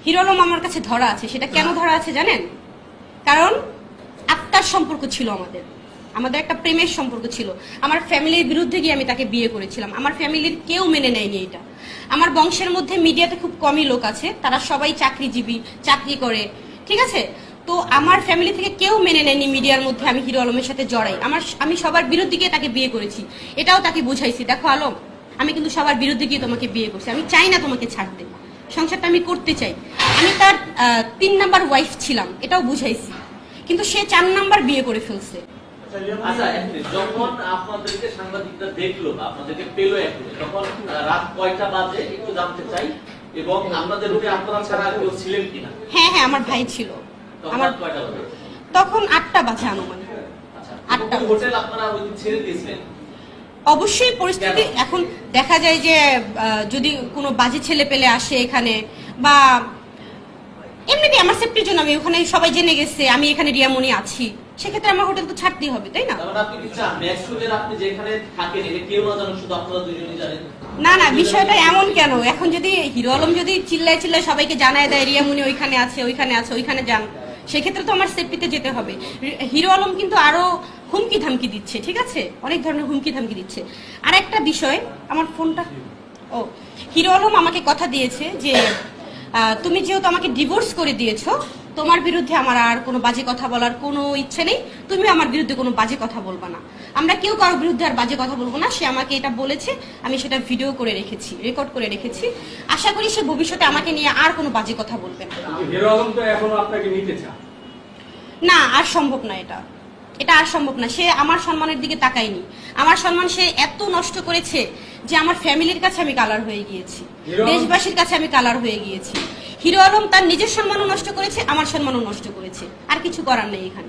Hero Alam আমার কাছে ধরা আছে। সেটা কেন ধরা আছে জানেন? কারণ আত্মার সম্পর্ক ছিল আমাদের একটা প্রেমের সম্পর্ক ছিল। আমার ফ্যামিলির বিরুদ্ধে গিয়ে আমি তাকে বিয়ে করেছিলাম। আমার ফ্যামিলির কেউ মেনে নেয়নি এটা। আমার বংশের মধ্যে মিডিয়াতে খুব কমই লোক আছে, তারা সবাই চাকরিজীবী, চাকরি করে, ঠিক আছে। তো আমার ফ্যামিলি থেকে কেউ মেনে নেয়নি মিডিয়ার মধ্যে আমি হিরো আলমের সাথে জড়াই। আমি সবার বিরুদ্ধে গিয়ে তাকে বিয়ে করেছি। এটাও তাকে বুঝাইছি, দেখো আলম, আমি কিন্তু সবার বিরুদ্ধে গিয়ে তোমাকে বিয়ে করছি, আমি চাই না তোমাকে ছাড়তে, সংসারটা আমি করতে চাই। আমি তার 3 নাম্বার ওয়াইফ ছিলাম, এটাও বুঝাইছি। কিন্তু সে 4 নাম্বার বিয়ে করে ফেলছে। আচ্ছা, যখন আপনাদেরকে সাংবাদিকরা দেখলো বা আপনাদেরকে পেলো তখন রাত কয়টা বাজে একটু জানতে চাই, এবং আপনাদের রুমে আপনারা ছাড়া কেউ ছিলেন কিনা? হ্যাঁ, আমার ভাই ছিল। আমার কয়টা বাজে? তখন 8টা বাজে আনুমানিক। আচ্ছা, 8টা হোটেল আপনারা ওই দিন ছেড়ে দিয়েছিলেন? অবশ্যই পরিস্থিতি এখন দেখা যায় যে যদি কোনো বাজে ছেলে পেলে আসে এখানে, বা এমনিতে আমার সেফটির জন্য আমি ওখানে, সবাই জেনে গেছে আমি এখানে রিয়ামণি আছি, সেক্ষেত্রে আমার হোটেল তো ছাড়তেই হবে, তাই না? আপনি কি চান ম্যাক্সওয়েলের আপনি যেখানে থাকেন এটা কেউ না জানুক, শুধু আপনারা দুজনই জানেন? না, বিষয়টা এমন কেন? এখন যদি হিরো আলম যদি চিল্লায় সবাইকে জানায় দেয় রিয়ামণি ওইখানে আছে, ওইখানে যান, সেক্ষেত্রে তো আমার সেফটিতে যেতে হবে। হিরো আলম কিন্তু আরো হুমকি ধামকি দিচ্ছে, ঠিক আছে, অনেক ধরনের হুমকি ধামকি দিচ্ছে। আর একটা বিষয়, আমার ফোনটা, হিরো আলম আমাকে কথা দিয়েছে যে তুমি যেহেতু আমাকে ডিভোর্স করে দিয়েছো, তোমার বিরুদ্ধে আমার আর কোনো বাজে কথা বলার কোনো ইচ্ছে নেই, তুমি আমার বিরুদ্ধে কোনো বাজে কথা বলবা না, আমরা কেউ কারোর বিরুদ্ধে আর বাজে কথা বলবো না। সে আমাকে এটা বলেছে, আমি সেটা ভিডিও করে রেখেছি, রেকর্ড করে রেখেছি। আশা করি সে ভবিষ্যতে আমাকে নিয়ে আর কোনো বাজে কথা বলবে না। হিরো আলম তো এখনো আপনাকে নিতে চায় না, আর সম্ভব না, এটা আর সম্ভব না। সে আমার সম্মানের দিকে তাকায়নি। আমার সম্মান সে এত নষ্ট করেছে যে আমার ফ্যামিলির কাছে আমি কালার হয়ে গিয়েছি, দেশবাসীর কাছে আমি কালার হয়ে গিয়েছি। হিরো আলম তার নিজের সম্মানও নষ্ট করেছে, আমার সম্মানও নষ্ট করেছে, আর কিছু করার নেই এখানে।